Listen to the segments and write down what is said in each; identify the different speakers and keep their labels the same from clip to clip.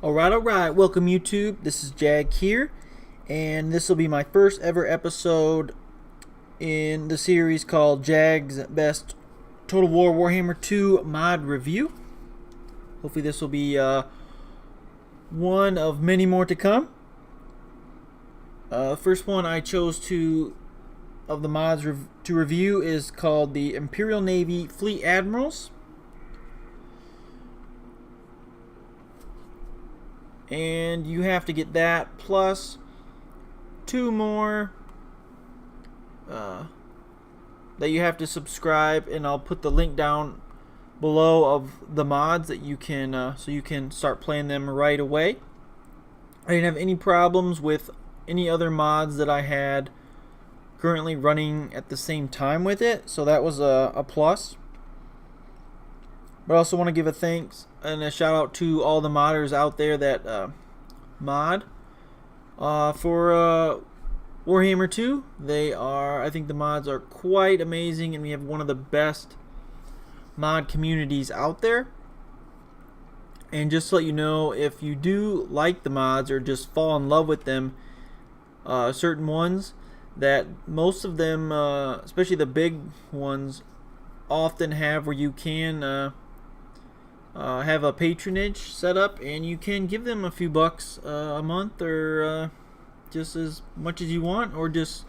Speaker 1: Alright, welcome YouTube. This is Jag here, and this will be my first ever episode in the series called Jag's Best Total War Warhammer 2 Mod Review. Hopefully this will be one of many more to come. First one I chose of the mods to review is called the Imperial Navy Fleet Admirals. And you have to get that plus two more that you have to subscribe, and I'll put the link down below of the mods that you can so you can start playing them right away. I didn't have any problems with any other mods that I had currently running at the same time with it, so that was a plus. But I also want to give a thanks and a shout out to all the modders out there that mod for Warhammer 2. I think the mods are quite amazing, and we have one of the best mod communities out there. And just to let you know, if you do like the mods or just fall in love with them, certain ones, that most of them, especially the big ones, often have where you can have a patronage set up, and you can give them a few bucks a month, or just as much as you want, or just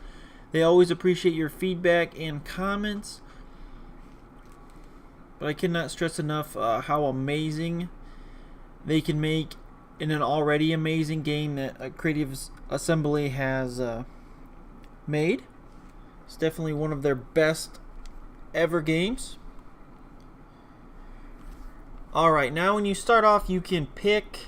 Speaker 1: they always appreciate your feedback and comments. But I cannot stress enough how amazing they can make in an already amazing game that Creative Assembly has made. It's definitely one of their best ever games. Alright, now when you start off, you can pick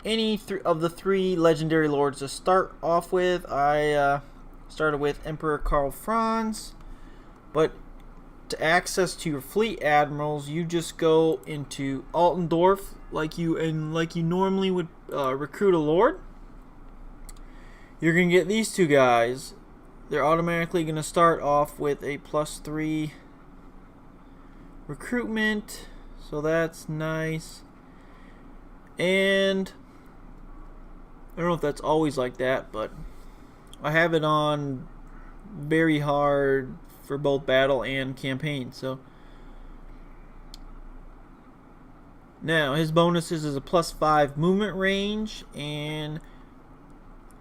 Speaker 1: any of the three legendary lords to start off with. I started with Emperor Karl Franz, but to access to your fleet admirals, you just go into Altendorf like you normally would recruit a lord. You're gonna get these two guys. They're automatically gonna start off with a +3 recruitment, so that's nice. And I don't know if that's always like that, but I have it on very hard for both battle and campaign. So now his bonuses is a +5 movement range and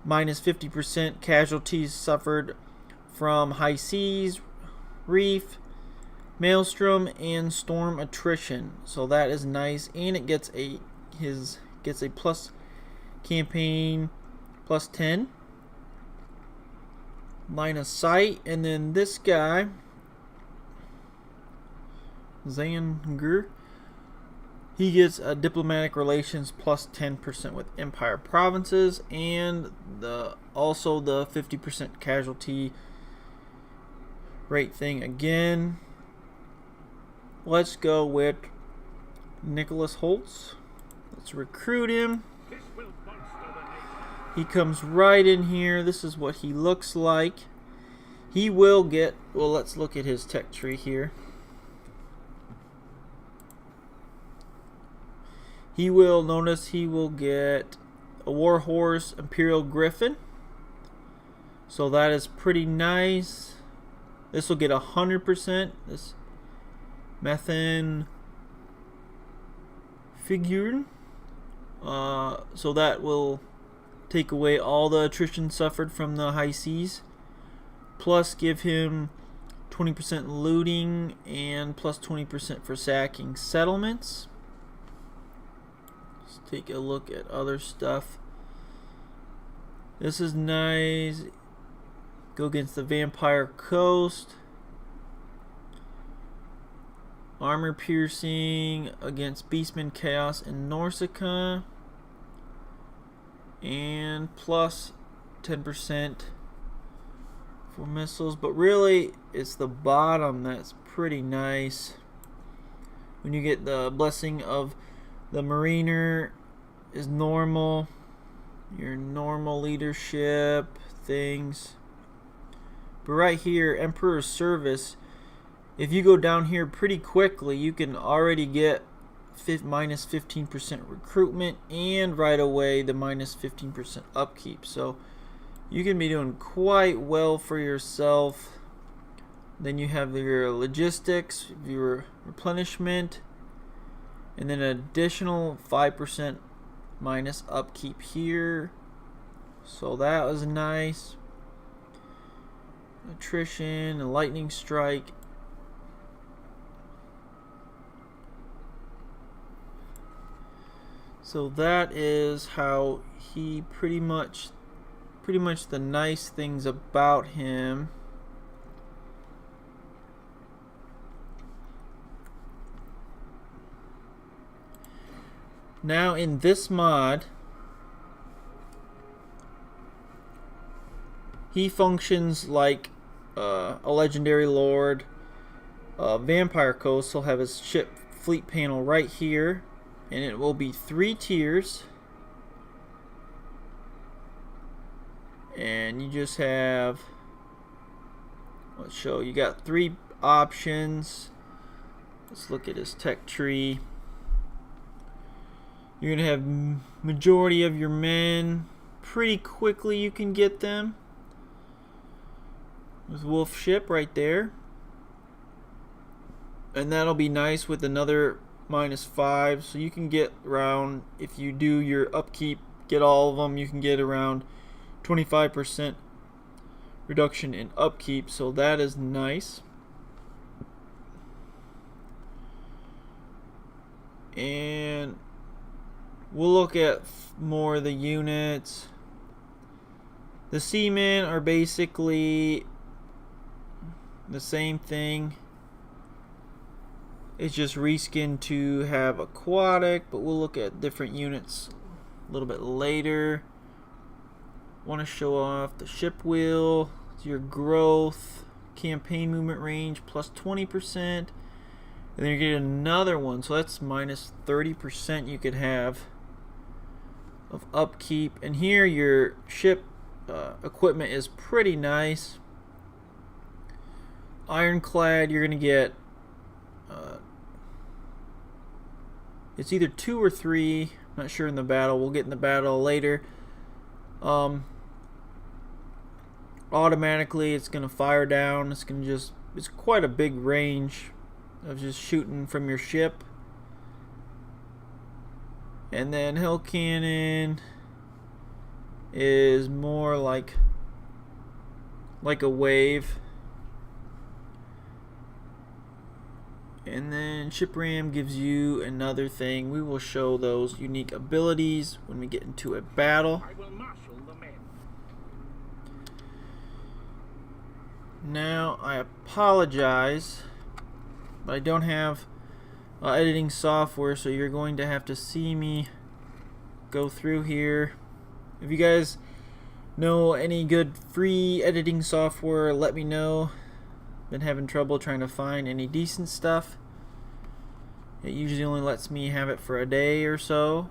Speaker 1: minus 50% casualties suffered from high seas, reef, maelstrom, and storm attrition. So that is nice, and it gets a plus campaign +10 line of sight. And then this guy Zanger, he gets a diplomatic relations +10% with Empire provinces, and also the 50% casualty rate thing again. Let's go with Nicholas Holtz. Let's recruit him. He comes right in here. This is what he looks like. He will get, well, let's look at his tech tree here. He will get a Warhorse Imperial Griffin. So that is pretty nice. This will get 100%. This Methan figure. So that will take away all the attrition suffered from the high seas. Plus give him 20% looting and plus 20% for sacking settlements. Let's take a look at other stuff. This is nice. Go against the Vampire Coast. Armor piercing against Beastman, Chaos, and Norsica. And plus 10% for missiles. But really, it's the bottom that's pretty nice. When you get the blessing of the Mariner is normal. Your normal leadership things. But right here, Emperor's Service, if you go down here pretty quickly, you can already get minus 15% recruitment, and right away the minus 15% upkeep. So you can be doing quite well for yourself. Then you have your logistics, your replenishment, and then an additional 5% minus upkeep here. So that was nice. Attrition, a lightning strike. So that is how he pretty much the nice things about him. Now in this mod, he functions like a legendary lord. Vampire Coast will have his ship fleet panel right here, and it will be 3 tiers. And you just have, let's show, you got 3 options. Let's look at his tech tree. You're gonna have majority of your men pretty quickly. You can get them with Wolf ship right there, and that'll be nice with another -5. So you can get around, if you do your upkeep, get all of them, you can get around 25% reduction in upkeep. So that is nice. And we'll look at more of the units. The Seamen are basically the same thing. It's just reskinned to have aquatic, but we'll look at different units a little bit later. Want to show off the ship wheel. It's your growth, campaign movement range plus 20%. And then you get another one, so that's minus 30% you could have of upkeep. And here your ship equipment is pretty nice. Ironclad, you're gonna get it's either 2 or 3, not sure in the battle, we'll get in the battle later. Automatically it's gonna fire down. It's quite a big range of just shooting from your ship. And then Hell Cannon is more like a wave. And then Ship Ram gives you another thing. We will show those unique abilities when we get into a battle.
Speaker 2: I will marshal the men.
Speaker 1: Now I apologize, but I don't have editing software, so you're going to have to see me go through here. If you guys know any good free editing software, let me know. Been having trouble trying to find any decent stuff. It usually only lets me have it for a day or so.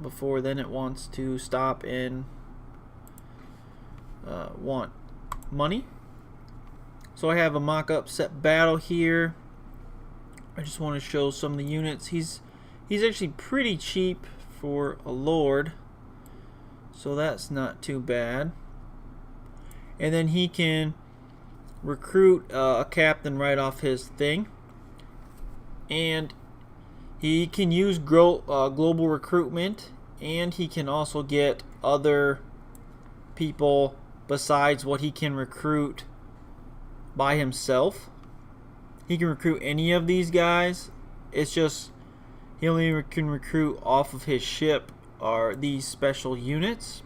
Speaker 1: Before then it wants to stop and want money. So I have a mock-up set battle here. I just want to show some of the units. He's actually pretty cheap for a lord, so that's not too bad. And then he can recruit a captain right off his thing, and he can use global recruitment, and he can also get other people besides what he can recruit by himself. He can recruit any of these guys. It's just he only can recruit off of his ship are these special units.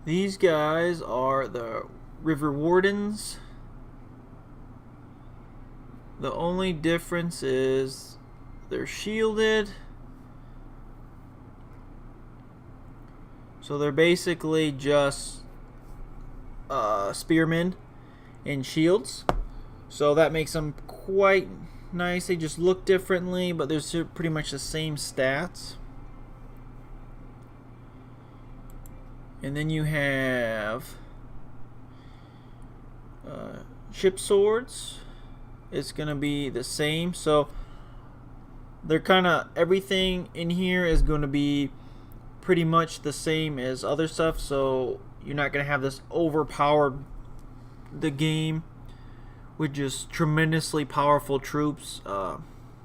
Speaker 1: These guys are the River Wardens. The only difference is they're shielded. So they're basically just spearmen and shields. So that makes them quite nice. They just look differently, but they're pretty much the same stats. And then you have Shipswords, it's going to be the same. So they're kind of, everything in here is going to be pretty much the same as other stuff. So you're not going to have this overpowered the game with just tremendously powerful troops.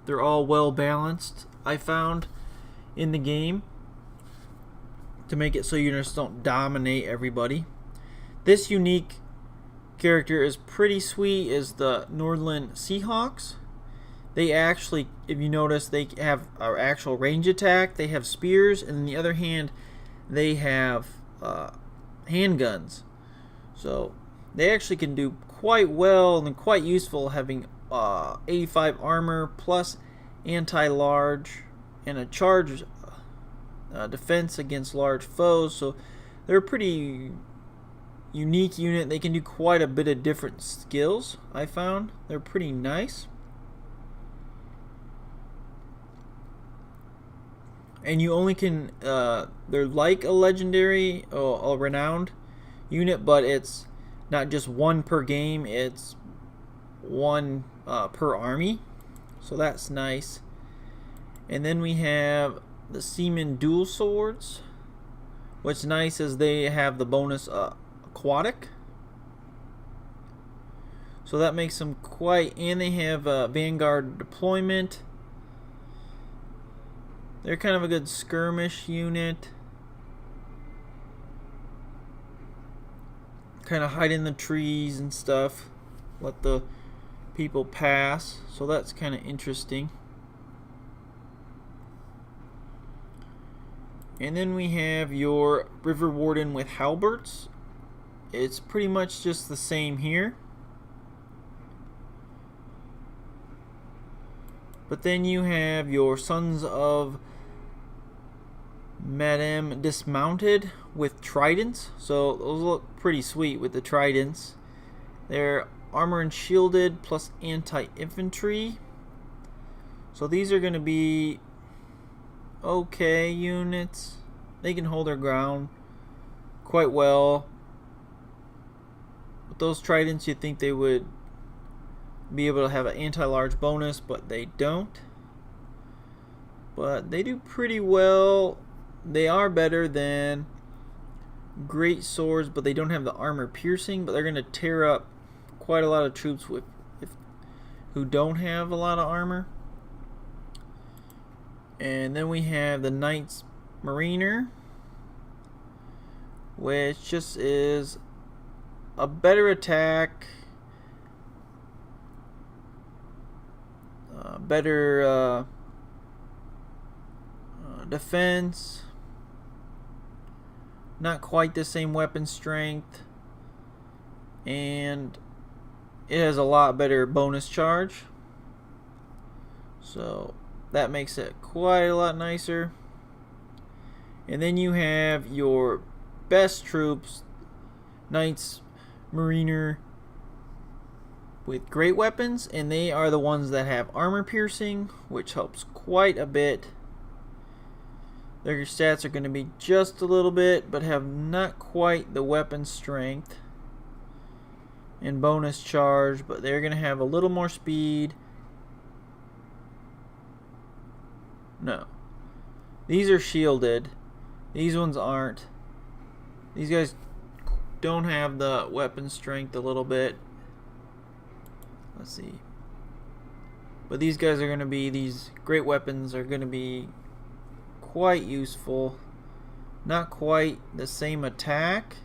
Speaker 1: They're all well balanced, I found, in the game, to make it so you just don't dominate everybody. This unique character is pretty sweet, is the Nordland Seahawks. They actually, if you notice, they have our actual range attack. They have spears, and on the other hand, they have handguns. So they actually can do quite well and quite useful, having 85 armor plus anti-large and a charge defense against large foes. So they're a pretty unique unit. They can do quite a bit of different skills, I found. They're pretty nice. And you only can, they're like a legendary or a renowned unit, but it's not just one per game, it's one per army. So that's nice. And then we have the Seamen dual swords. What's nice is they have the bonus aquatic. So that makes them quite, and they have Vanguard deployment. They're kind of a good skirmish unit. Kind of hide in the trees and stuff. Let the people pass. So that's kind of interesting. And then we have your River Warden with halberds. It's pretty much just the same here. But then you have your Sons of Madame dismounted with tridents. So those look pretty sweet with the tridents. They're armor and shielded plus anti-infantry. So these are going to be okay units. They can hold their ground quite well. With those tridents, you'd think they would be able to have an anti-large bonus, but they don't. But they do pretty well. They are better than great swords, but they don't have the armor piercing. But they're going to tear up quite a lot of troops who don't have a lot of armor. And then we have the Knights Mariner, which just is a better attack, better defense, not quite the same weapon strength, and it has a lot better bonus charge. So that makes it quite a lot nicer. And then you have your best troops, Knights Mariner with great weapons, and they are the ones that have armor piercing, which helps quite a bit. Their stats are going to be just a little bit, but have not quite the weapon strength and bonus charge, but they're going to have a little more speed. No. These are shielded. These ones aren't. These guys don't have the weapon strength a little bit. Let's see. But these guys are going to be, these great weapons are going to be quite useful. Not quite the same attack,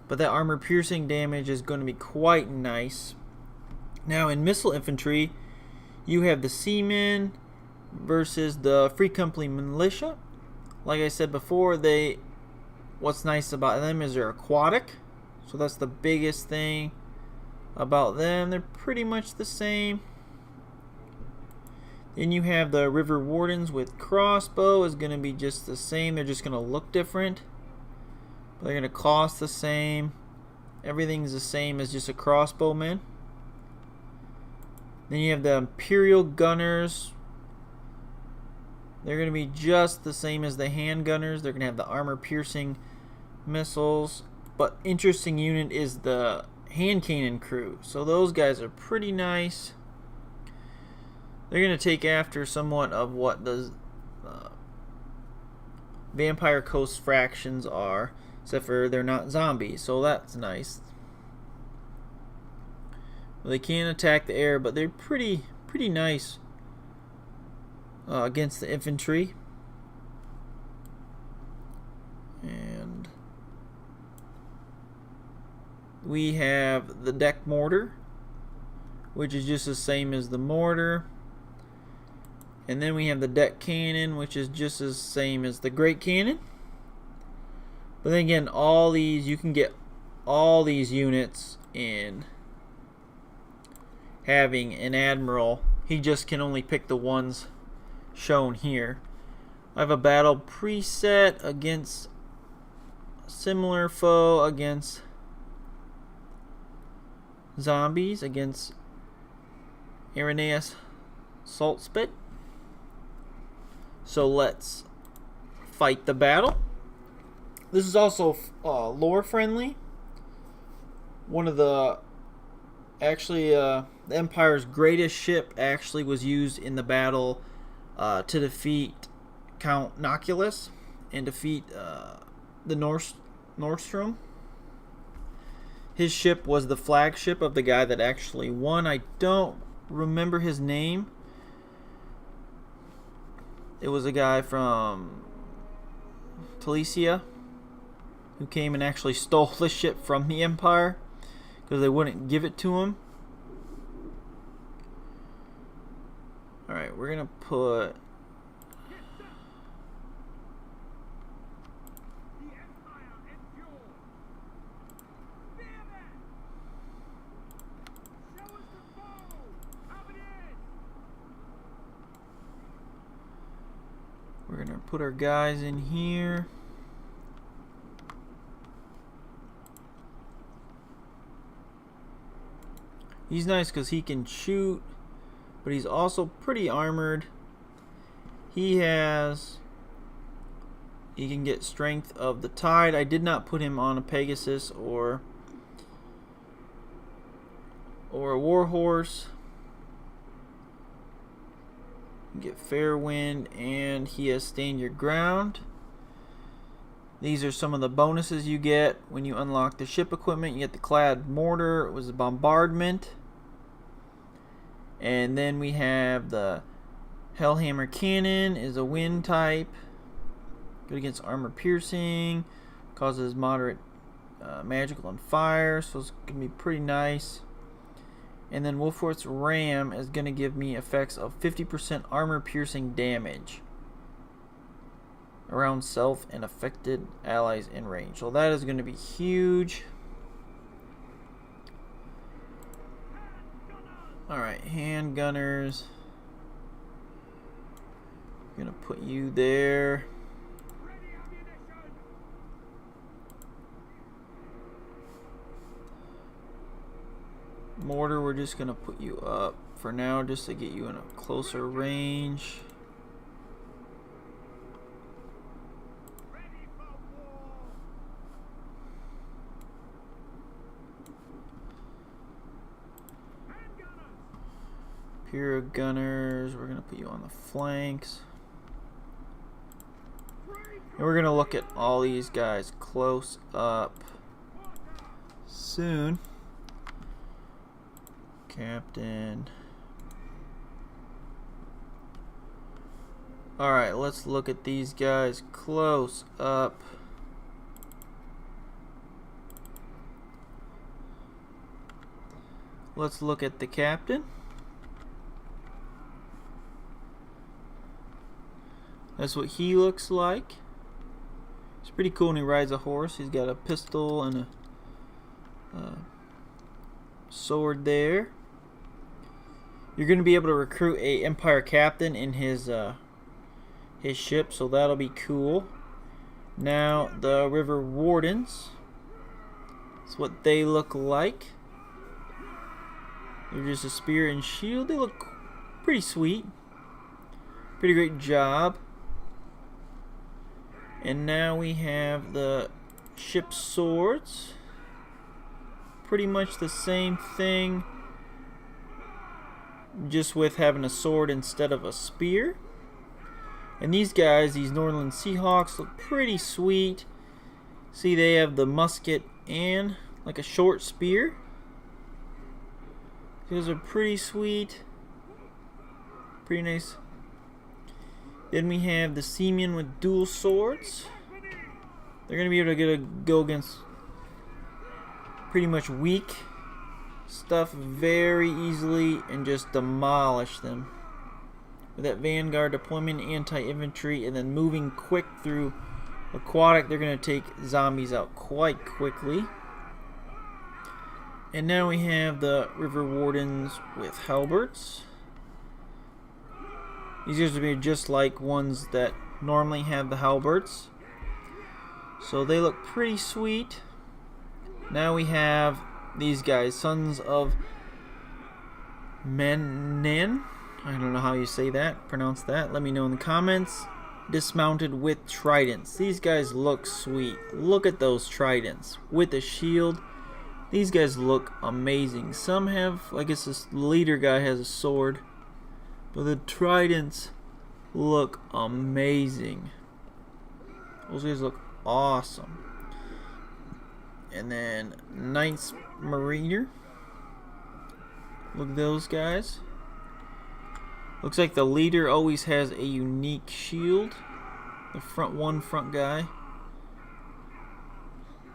Speaker 1: but that armor piercing damage is going to be quite nice. Now in missile infantry, you have the Seamen versus the Free Company militia. Like I said before, what's nice about them is they're aquatic. So that's the biggest thing about them. They're pretty much the same. Then you have the River Wardens with crossbow, is going to be just the same. They're just going to look different, but they're going to cost the same. Everything's the same as just a crossbowman. Then you have the Imperial Gunners. They're going to be just the same as the handgunners. They're going to have the armor piercing missiles. But interesting unit is the hand cannon crew. So those guys are pretty nice. They're going to take after somewhat of what the Vampire Coast fractions are, except for they're not zombies, so that's nice. Well, they can't attack the air, but they're pretty nice against the infantry. And we have the deck mortar, which is just the same as the mortar. And then we have the deck cannon, which is just as same as the great cannon. But then again, all these, you can get all these units in having an admiral. He just can only pick the ones shown here. I have a battle preset against a similar foe, against zombies, against Irenaeus Saltspit. So let's fight the battle. This is also lore friendly. One of the the Empire's greatest ship actually was used in the battle to defeat Count Noculus and defeat the Nordstrom. His ship was the flagship of the guy that actually won. I don't remember his name. It was a guy from Telesia who came and actually stole the ship from the Empire because they wouldn't give it to him. Alright, we're going to put our guys in here. He's nice because he can shoot, but he's also pretty armored. He can get strength of the tide. I did not put him on a Pegasus or a warhorse. Get fair wind, and he has stand your ground. These are some of the bonuses you get when you unlock the ship equipment. You get the clad mortar, it was a bombardment, and then we have the Hellhammer cannon, is a wind type, good against armor piercing, causes moderate magical and fire, so it's gonna be pretty nice. And then Wolforth's Ram is going to give me effects of 50% armor piercing damage around self and affected allies in range. So that is going to be huge. Alright, handgunners. I'm going to put you there. Mortar, we're just going to put you up for now just to get you in a closer range. Imperial Gunners, we're going to put you on the flanks. And we're going to look at all these guys close up soon. Captain. Alright, let's look at these guys close up. Let's look at the captain. That's what he looks like. It's pretty cool when he rides a horse. He's got a pistol and a sword there. You're going to be able to recruit a Empire captain in his ship, so that'll be cool. Now the River Wardens. That's what they look like. They're just a spear and shield. They look pretty sweet. Pretty great job. And now we have the Shipswords. pretty much the same thing, just with having a sword instead of a spear. And these guys, these Nordland Seahawks, look pretty sweet. See, they have the musket and like a short spear. Those are pretty sweet. Pretty nice. Then we have the Seamen with dual swords. They're going to be able to go against pretty much weak stuff very easily and just demolish them. With that vanguard deployment, anti-infantry, and then moving quick through aquatic, they're going to take zombies out quite quickly. And now we have the River Wardens with halberds. These guys will be just like ones that normally have the halberds. So they look pretty sweet. Now we have these guys, Sons of Mennen. I don't know how you say that, pronounce that. Let me know in the comments. Dismounted with tridents. These guys look sweet. Look at those tridents with a shield. These guys look amazing. Some have, I guess this leader guy has a sword, but the tridents look amazing. Those guys look awesome. And then Knights Mariner. Look at those guys. Looks like the leader always has a unique shield. The front guy.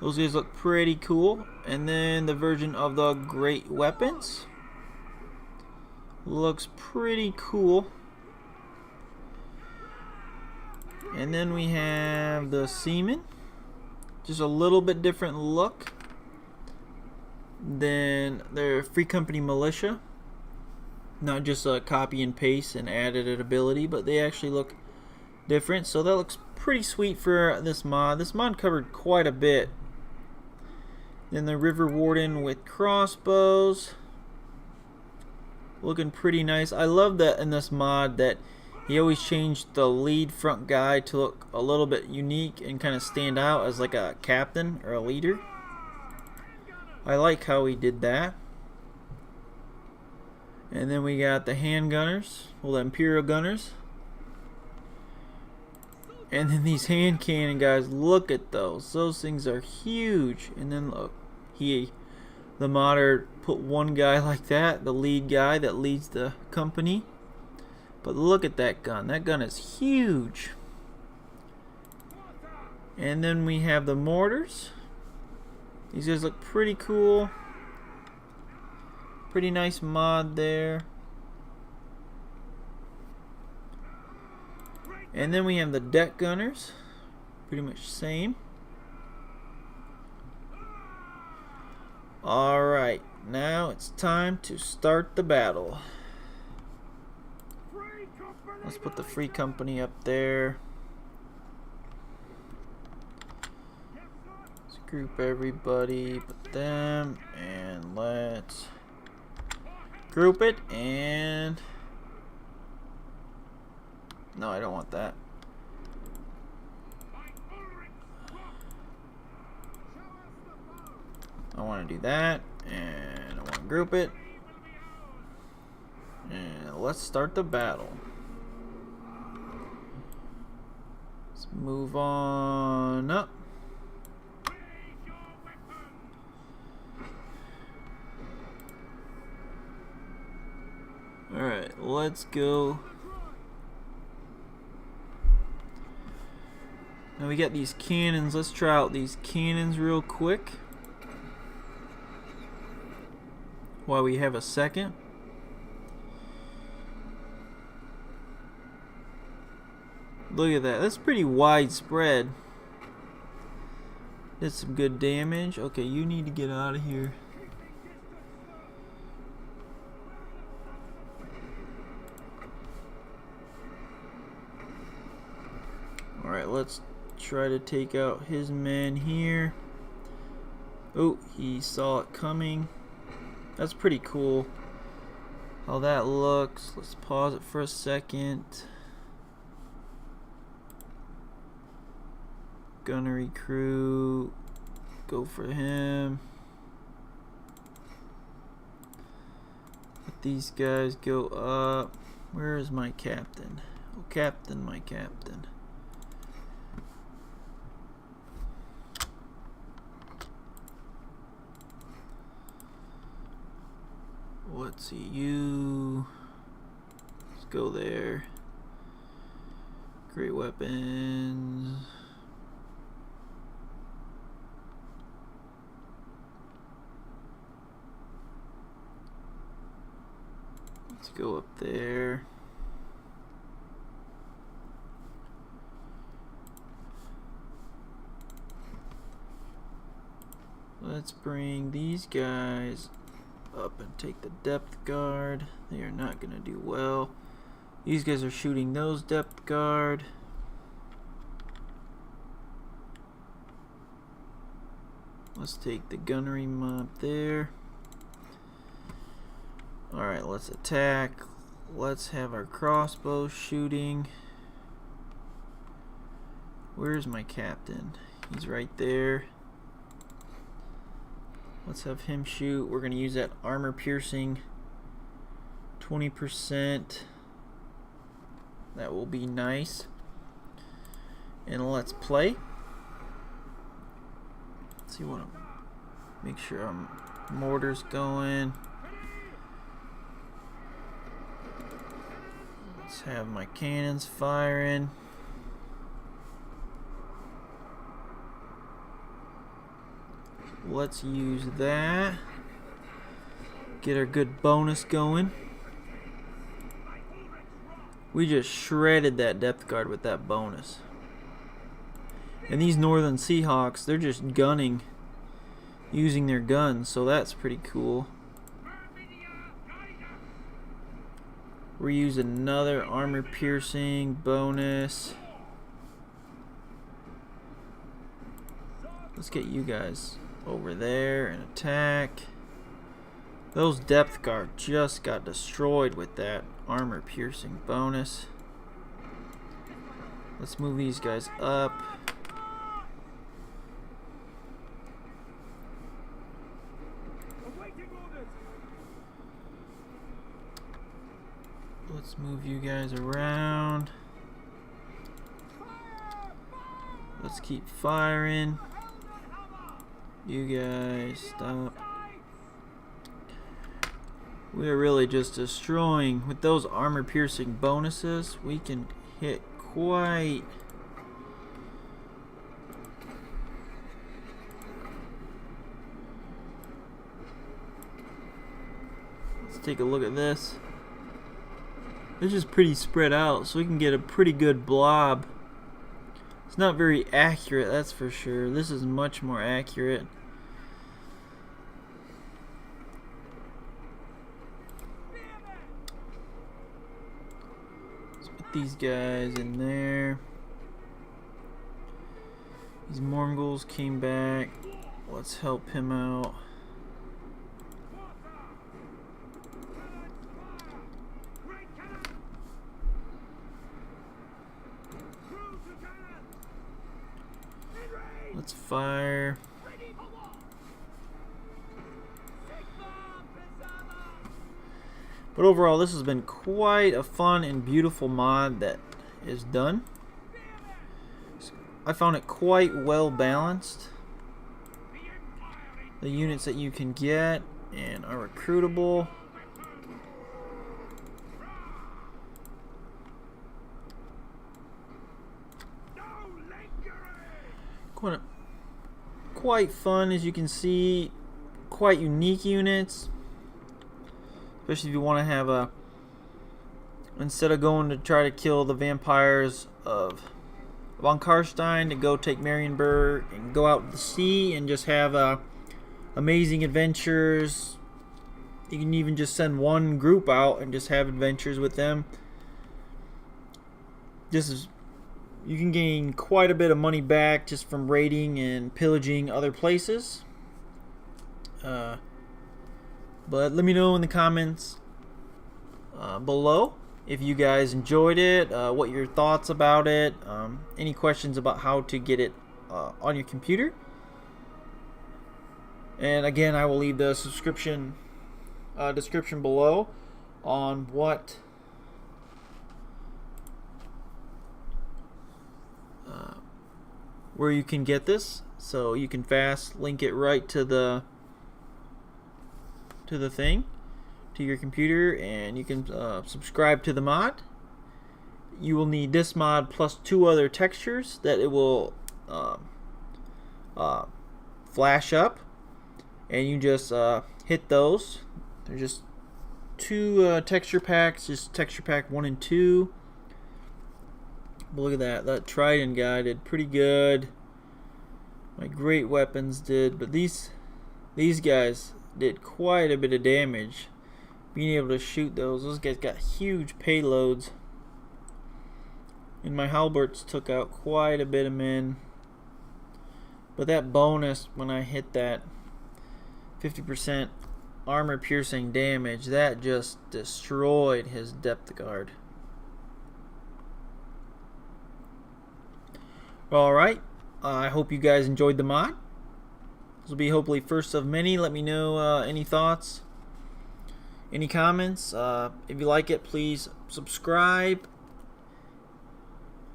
Speaker 1: Those guys look pretty cool. And then the version of the great weapons. Looks pretty cool. And then we have the Seamen. Just a little bit different look than their Free Company militia. Not just a copy and paste and added an ability, but they actually look different. So that looks pretty sweet for this mod. This mod covered quite a bit. Then the River Warden with crossbows. Looking pretty nice. I love that in this mod that he always changed the lead front guy to look a little bit unique and kind of stand out as like a captain or a leader. I like how he did that. And then we got the handgunners, well, the Imperial Gunners. And then these hand cannon guys, look at those. Those things are huge. And then look, the modder put one guy like that, the lead guy that leads the company. But look at that gun. That gun is huge. And then we have the mortars. These guys look pretty cool. Pretty nice mod there. And then we have the deck gunners. Pretty much same. Alright, now it's time to start the battle. Let's put the Free Company up there. Let's group everybody, put them, and let's group it, and no, I don't want that. I want to do that, and I want to group it, and let's start the battle. Let's move on up. Alright, let's go. Now we got these cannons. Let's try out these cannons real quick while we have a second. Look at that. That's pretty widespread. Did some good damage. Okay, you need to get out of here. Alright, let's try to take out his men here. Oh, he saw it coming. That's pretty cool how that looks. Let's pause it for a second. Gunnery crew, go for him. these guys go up. Where is my captain? Oh, captain, my captain. Let's see, you. Let's go there. Great weapons. Let's go up there. Let's bring these guys up and take the depth guard. They are not going to do well. These guys are shooting those depth guard. Let's take the gunnery mob there. Alright, let's attack. Let's have our crossbow shooting. Where's my captain? He's right there. Let's have him shoot. We're going to use that armor piercing 20%. That will be nice. And let's play. Let's see what make sure mortar's going. Let's have my cannons firing. Let's use that. Get our good bonus going. We just shredded that depth guard with that bonus. And these Nordland Seahawks, they're just gunning using their guns, so that's pretty cool. We use another armor piercing bonus. Let's get you guys over there and attack. Those depth guard just got destroyed with that armor piercing bonus. Let's move these guys up. Let's move you guys around. Let's keep firing. You guys stop. We are really just destroying. With those armor piercing bonuses, we can hit quite. Let's take a look at this. This is pretty spread out, so we can get a pretty good blob. It's not very accurate, that's for sure. This is much more accurate. Let's put these guys in there. These Mongols came back. Let's help him out. Let's fire. But overall, this has been quite a fun and beautiful mod that is done. I found it quite well balanced. The units that you can get and are recruitable. Quite fun, as you can see. Quite unique units, especially if you want to have a, instead of going to try to kill the vampires of von Karstein, to go take Marienburg and go out to the sea and just have amazing adventures. You can even just send one group out and just have adventures with them. This is, you can gain quite a bit of money back just from raiding and pillaging other places. But let me know in the comments below if you guys enjoyed it, what your thoughts about it, any questions about how to get it on your computer. And again, I will leave the description below on what where you can get this, so you can fast link it right to the thing, to your computer, and you can subscribe to the mod. You will need this mod plus 2 other textures that it will flash up, and you just hit those. They're just 2 texture packs, just texture pack 1 and 2. But look at that. That Trident guy did pretty good. My great weapons did, but these guys did quite a bit of damage. Being able to shoot those guys got huge payloads. And my halberds took out quite a bit of men. But that bonus, when I hit that 50% armor piercing damage, that just destroyed his depth guard. Alright, I hope you guys enjoyed the mod. This will be hopefully first of many. Let me know any thoughts, any comments. If you like it, please subscribe.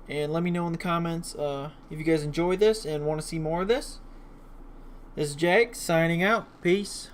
Speaker 1: And let me know in the comments if you guys enjoyed this and want to see more of this. This is J.A.G signing out. Peace.